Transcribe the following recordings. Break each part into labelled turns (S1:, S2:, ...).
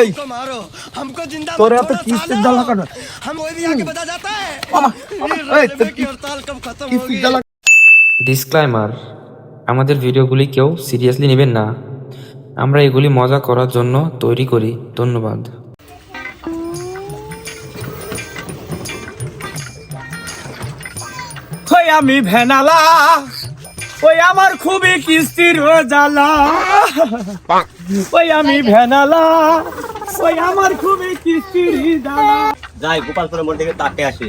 S1: हमको मारो, हमको जिंदा मत छोड़ो सालो। हम कोई भी आके बता जाता है रेलवे की हड़ताल कब खत्म होगी।
S2: ডিসক্লাইমার, আমাদের ভিডিওগুলি কেউ সিরিয়াসলি নেবেন না। আমরা এগুলি মজা করার জন্য তৈরি করি। ধন্যবাদ।
S3: ওই আমি ভেনালা, ওই আমার খুবই কিস্তির জ্বালা। ওই আমি ভেনালা, ওই আমার খুবই কিস্তির জ্বালা।
S4: যাই গোপালপুরের মোড় থেকে তাকে আসি।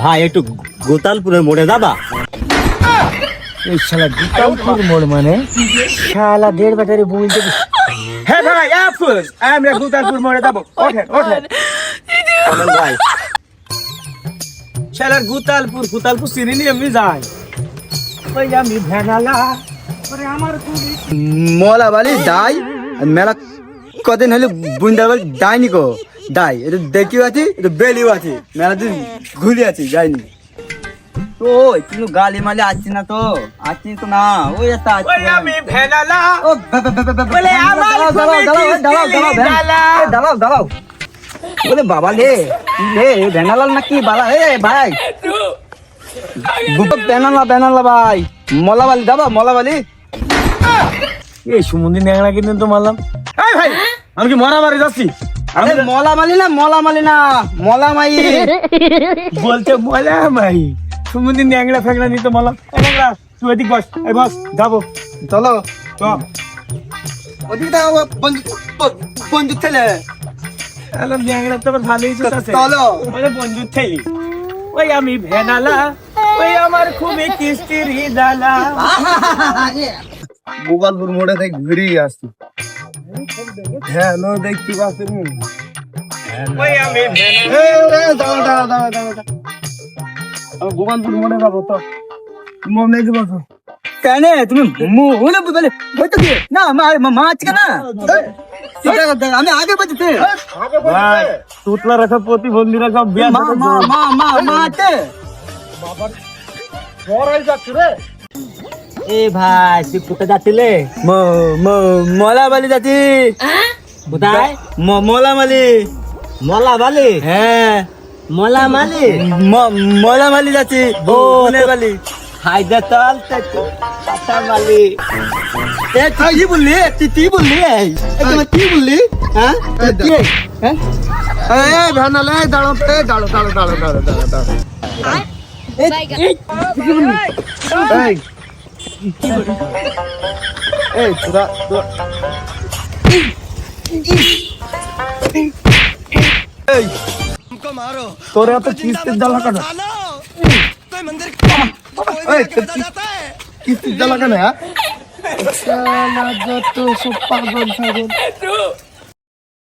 S4: ভাই একটু গোপালপুরের মোড়ে যাবা?
S3: এই শালা গোপালপুর মোড় মানে শালা দেড় ব্যাটারি বলতে। হ্যাঁ ভাই, আমরা গোপালপুর মোড়ে যাবো। ওঠেন ওঠেন
S4: ভাই।
S3: শালার গোপালপুর চিনি নি এমনি যাই। ওই আমি ভেনালা, ওরে আমার খুবই
S5: মলা বালি দাই মেলা কদিন হলে বুন্দার বালি দাইনি কো দাই এটা দেখিও আছি এটা বেলিও আছে মেলা দিন ঘুরে আছি যাইনি তো কিন্তু গালি মালি আসছি না তো আসছি তো না ওই একটা আসছি
S3: ওই আমি ভেনালা,
S5: ও
S3: বলে আমার খুবই কিস্তির জ্বালা।
S5: দাঁড়াও বলে বাবা লে ভেনালাল নাকি বালা ভাই বেনালা ভাই মলাবালি দাবা মলাবালি
S3: এই সুমন্দির ন্যাংলা কিন্তু তো মারলাম। এই ভাই, আমি কি মরা বাড়ি যাচ্ছি?
S5: আরে মলামালি না মলামাই
S3: বলতে মলামাই। সুমন্দির ন্যাংলা ফেংলা নিত মারলাম। ন্যাংলা তুই এদিক বস, এই বস যাবো।
S5: চলো
S3: তো
S5: ওদিকে বন্ধু ছেলে
S3: এলাম ন্যাংলা তো আবার ভালোই আছে।
S5: চলো
S3: বলে বন্ধু ঠেলি। ওই আমি ভেনালা, ওই আমার খুবই কিস্তির জ্বালা।
S5: গোপালপুর মোড়ে থেকে ঘুরে আসছি হ্যাঁ নো দেখতে পাচ্ছেন
S3: ওই আমি ভেনালা।
S5: দাঁড়াও আমি গোপালপুর মোড়ে যাবো তো মনে নেই বসো কেন তুমি মুহলে বলে হয়তো কি না মাছ কেন আমি আগে বলছি
S3: ভাই টুটলা রাখা প্রতিবন্ধী রাখা বিয়া
S5: মাছে
S4: এ ভাই তুই কোথায় যাচ্ছিলে?
S5: মলাবালি যাচ্ছি
S4: কোথায়?
S5: মলামালি
S4: মলাবালি?
S5: হ্যাঁ
S4: মলামালি?
S5: মলামালি যাচ্ছি বালি
S4: হায়দাতাল টাটামালি।
S5: তুই কি বললি তুই বললি কি বললি হ্যাঁ ভ্যানালে দাঁড়ো এই তোরা
S1: हमको मारो,
S3: তোরে এত
S1: हमको जिंदा
S3: কিস্তির
S1: मत
S3: জ্বালা
S1: छोड़ो
S3: কেন?
S1: सालो। कोई मंदिर कोई भी आके बता जाता है
S5: কিস্তির জ্বালা কেন হ্যাঁ
S3: শালা যত সব পাগল ছাগল।